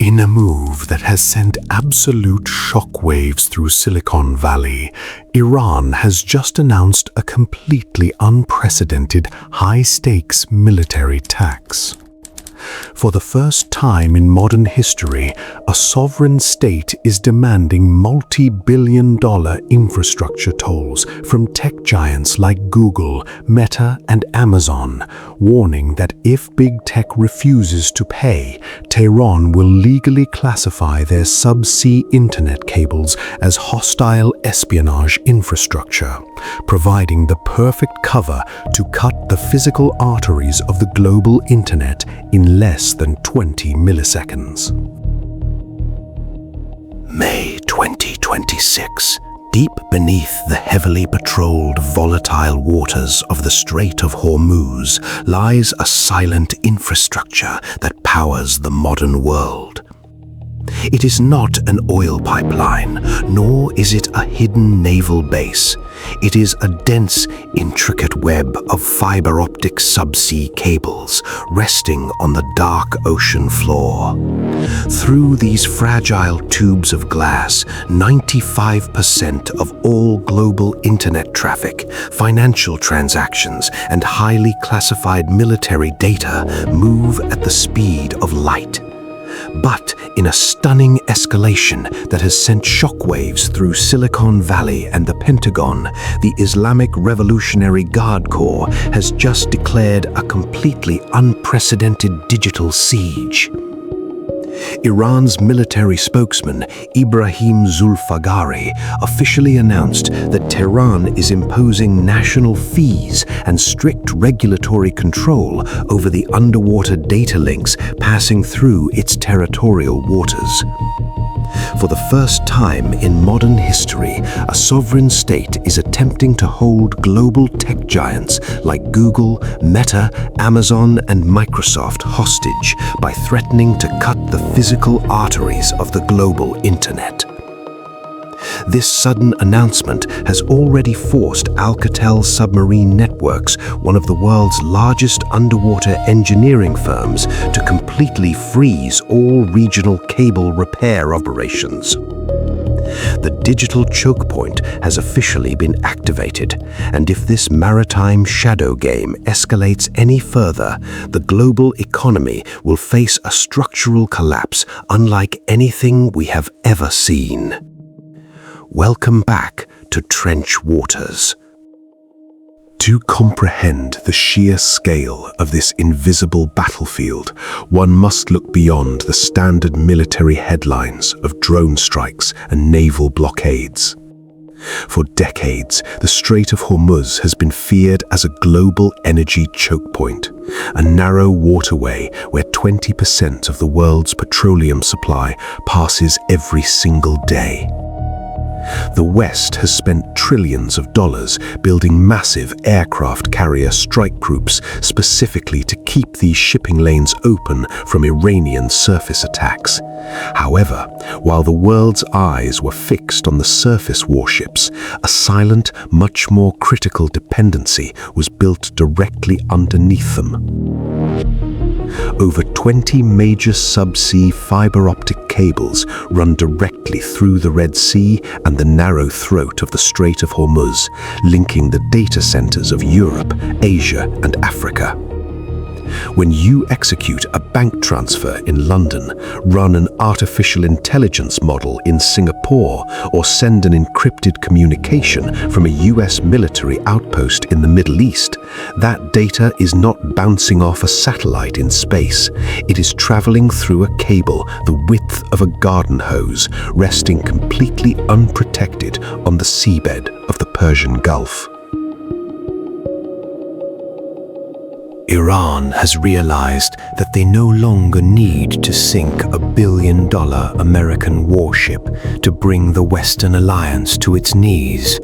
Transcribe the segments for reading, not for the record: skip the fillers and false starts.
In a move that has sent absolute shockwaves through Silicon Valley, Iran has just announced a completely unprecedented high-stakes military tax. For the first time in modern history, a sovereign state is demanding multi-billion-dollar infrastructure tolls from tech giants like Google, Meta, and Amazon, warning that if big tech refuses to pay, Tehran will legally classify their subsea internet cables as hostile espionage infrastructure, providing the perfect cover to cut the physical arteries of the global internet in less than 20 milliseconds. May 2026. Deep beneath the heavily patrolled, volatile waters of the Strait of Hormuz lies a silent infrastructure that powers the modern world. It is not an oil pipeline, nor is it a hidden naval base. It is a dense, intricate web of fiber-optic subsea cables resting on the dark ocean floor. Through these fragile tubes of glass, 95% of all global internet traffic, financial transactions, and highly classified military data move at the speed of light. But in a stunning escalation that has sent shockwaves through Silicon Valley and the Pentagon, the Islamic Revolutionary Guard Corps has just declared a completely unprecedented digital siege. Iran's military spokesman, Ibrahim Zulfagari, officially announced that Tehran is imposing national fees and strict regulatory control over the underwater data links passing through its territorial waters. For the first time in modern history, a sovereign state is attempting to hold global tech giants like Google, Meta, Amazon, and Microsoft hostage by threatening to cut the physical arteries of the global internet. This sudden announcement has already forced Alcatel Submarine Networks, one of the world's largest underwater engineering firms, to completely freeze all regional cable repair operations. The digital Chokepoint has officially been activated, and if this maritime shadow game escalates any further, the global economy will face a structural collapse unlike anything we have ever seen. Welcome back to Trench Waters. To comprehend the sheer scale of this invisible battlefield, one must look beyond the standard military headlines of drone strikes and naval blockades. For decades, the Strait of Hormuz has been feared as a global energy choke point, a narrow waterway where 20% of the world's petroleum supply passes every single day. The West has spent trillions of dollars building massive aircraft carrier strike groups specifically to keep these shipping lanes open from Iranian surface attacks. However, while the world's eyes were fixed on the surface warships, a silent, much more critical dependency was built directly underneath them. Over 20 major subsea fiber-optic cables run directly through the Red Sea and the narrow throat of the Strait of Hormuz, linking the data centers of Europe, Asia, and Africa. When you execute a bank transfer in London, run an artificial intelligence model in Singapore, or send an encrypted communication from a US military outpost in the Middle East, that data is not bouncing off a satellite in space. It is traveling through a cable the width of a garden hose, resting completely unprotected on the seabed of the Persian Gulf. Iran has realized that they no longer need to sink $1 billion American warship to bring the Western alliance to its knees.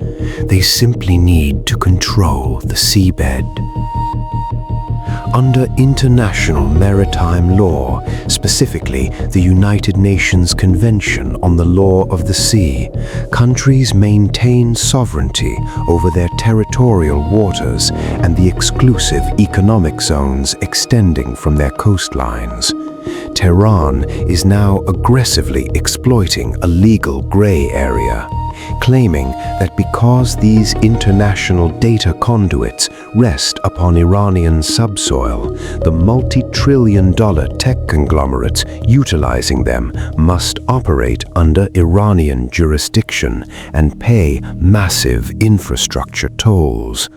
They simply need to control the seabed. Under international maritime law, specifically the United Nations Convention on the Law of the Sea, countries maintain sovereignty over their territorial waters and the exclusive economic zones extending from their coastlines. Tehran is now aggressively exploiting a legal gray area, claiming that because these international data conduits rest upon Iranian subsoil, the multi-trillion-dollar tech conglomerates utilizing them must operate under Iranian jurisdiction and pay massive infrastructure tolls.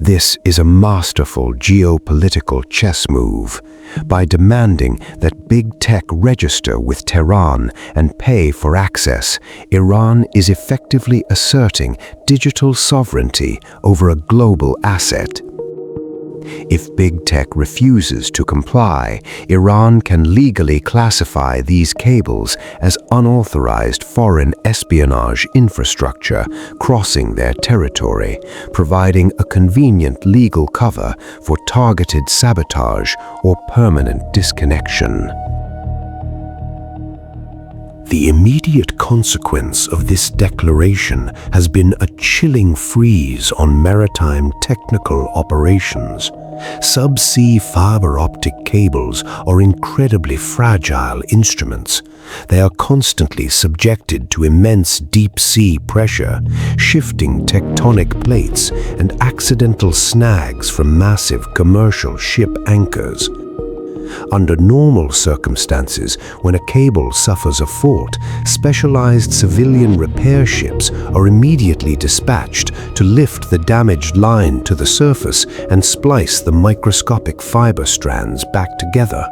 This is a masterful geopolitical chess move. By demanding that big tech register with Tehran and pay for access, Iran is effectively asserting digital sovereignty over a global asset. If big tech refuses to comply, Iran can legally classify these cables as unauthorized foreign espionage infrastructure crossing their territory, providing a convenient legal cover for targeted sabotage or permanent disconnection. The immediate consequence of this declaration has been a chilling freeze on maritime technical operations. Subsea fiber-optic cables are incredibly fragile instruments. They are constantly subjected to immense deep-sea pressure, shifting tectonic plates, and accidental snags from massive commercial ship anchors. Under normal circumstances, when a cable suffers a fault, specialized civilian repair ships are immediately dispatched to lift the damaged line to the surface and splice the microscopic fiber strands back together.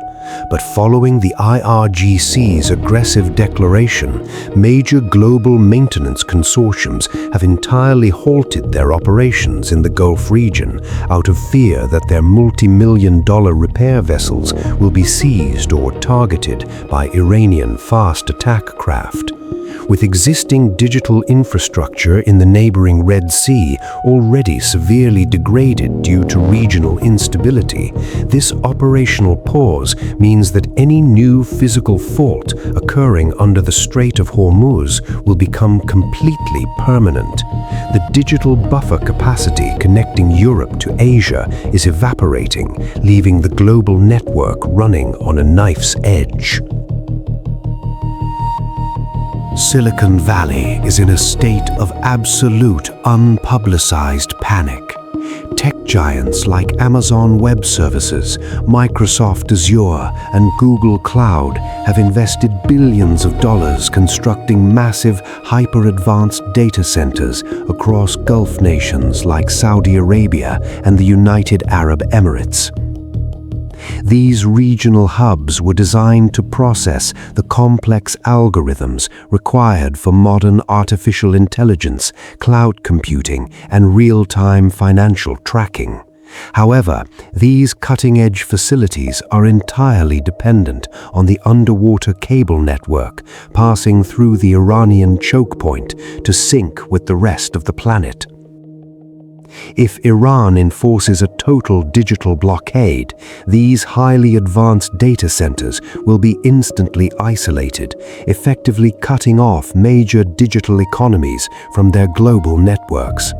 But following the IRGC's aggressive declaration, major global maintenance consortiums have entirely halted their operations in the Gulf region out of fear that their multi-million-dollar repair vessels will be seized or targeted by Iranian fast attack craft. With existing digital infrastructure in the neighboring Red Sea already severely degraded due to regional instability, this operational pause means that any new physical fault occurring under the Strait of Hormuz will become completely permanent. The digital buffer capacity connecting Europe to Asia is evaporating, leaving the global network running on a knife's edge. Silicon Valley is in a state of absolute unpublicized panic. Tech giants like Amazon Web Services, Microsoft Azure, and Google Cloud have invested billions of dollars constructing massive, hyper-advanced data centers across Gulf nations like Saudi Arabia and the United Arab Emirates. These regional hubs were designed to process the complex algorithms required for modern artificial intelligence, cloud computing, and real-time financial tracking. However, these cutting-edge facilities are entirely dependent on the underwater cable network passing through the Iranian Chokepoint to sync with the rest of the planet. If Iran enforces a total digital blockade, these highly advanced data centers will be instantly isolated, effectively cutting off major digital economies from their global networks.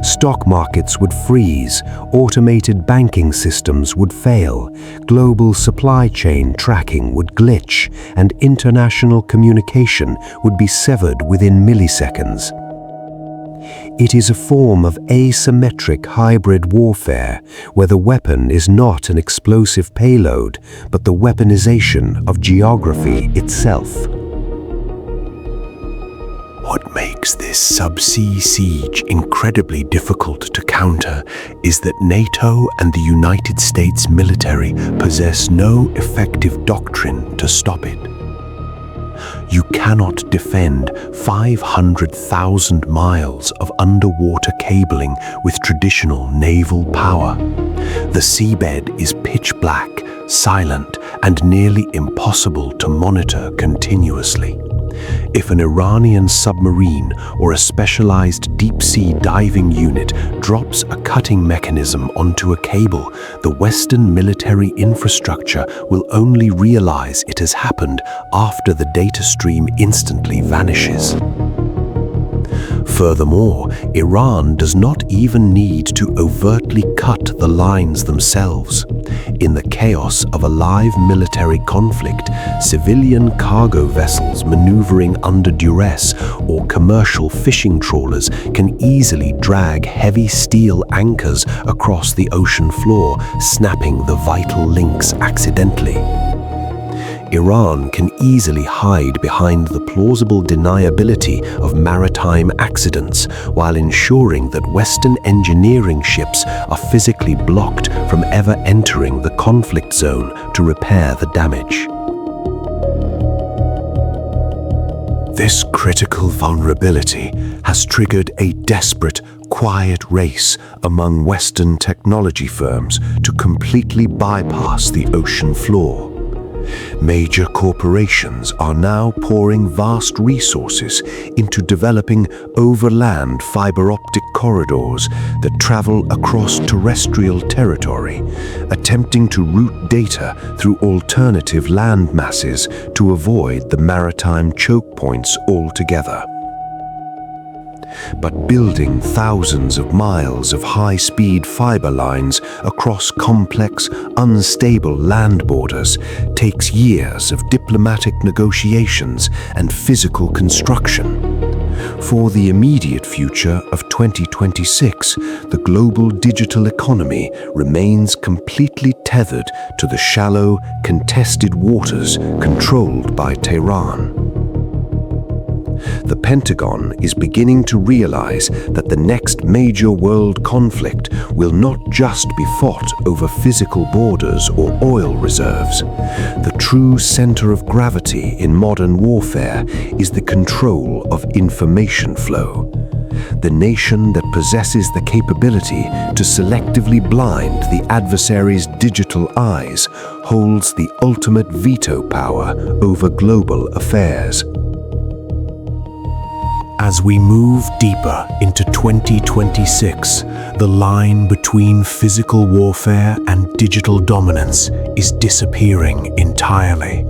Stock markets would freeze, automated banking systems would fail, global supply chain tracking would glitch, and international communication would be severed within milliseconds. It is a form of asymmetric hybrid warfare, where the weapon is not an explosive payload, but the weaponization of geography itself. What makes this subsea siege incredibly difficult to counter is that NATO and the United States military possess no effective doctrine to stop it. You cannot defend 500,000 miles of underwater cabling with traditional naval power. The seabed is pitch black, silent, and nearly impossible to monitor continuously. If an Iranian submarine or a specialized deep-sea diving unit drops a cutting mechanism onto a cable, the Western military infrastructure will only realize it has happened after the data stream instantly vanishes. Furthermore, Iran does not even need to overtly cut the lines themselves. In the chaos of a live military conflict, civilian cargo vessels maneuvering under duress or commercial fishing trawlers can easily drag heavy steel anchors across the ocean floor, snapping the vital links accidentally. Iran can easily hide behind the plausible deniability of maritime accidents while ensuring that Western engineering ships are physically blocked from ever entering the conflict zone to repair the damage. This critical vulnerability has triggered a desperate, quiet race among Western technology firms to completely bypass the ocean floor. Major corporations are now pouring vast resources into developing overland fiber-optic corridors that travel across terrestrial territory, attempting to route data through alternative land masses to avoid the maritime choke points altogether. But building thousands of miles of high-speed fiber lines across complex, unstable land borders takes years of diplomatic negotiations and physical construction. For the immediate future of 2026, the global digital economy remains completely tethered to the shallow, contested waters controlled by Tehran. The Pentagon is beginning to realize that the next major world conflict will not just be fought over physical borders or oil reserves. The true center of gravity in modern warfare is the control of information flow. The nation that possesses the capability to selectively blind the adversary's digital eyes holds the ultimate veto power over global affairs. As we move deeper into 2026, the line between physical warfare and digital dominance is disappearing entirely.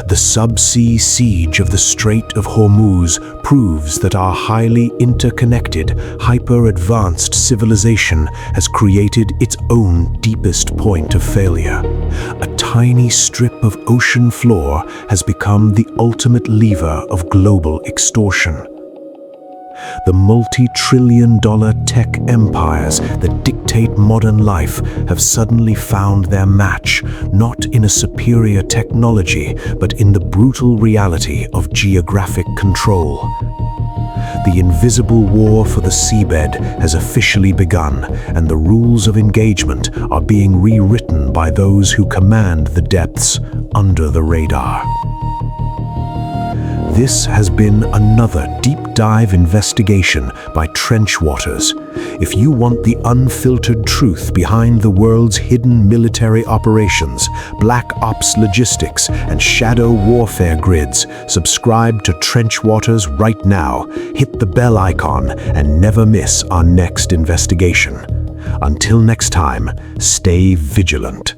The subsea siege of the Strait of Hormuz proves that our highly interconnected, hyper-advanced civilization has created its own deepest point of failure. A tiny strip of ocean floor has become the ultimate lever of global extortion. The multi-trillion-dollar tech empires that dictate modern life have suddenly found their match, not in a superior technology, but in the brutal reality of geographic control. The invisible war for the seabed has officially begun, and the rules of engagement are being rewritten by those who command the depths under the radar. This has been another deep dive investigation by Trenchwaters. If you want the unfiltered truth behind the world's hidden military operations, black ops logistics, and shadow warfare grids, subscribe to Trenchwaters right now. Hit the bell icon and never miss our next investigation. Until next time, stay vigilant.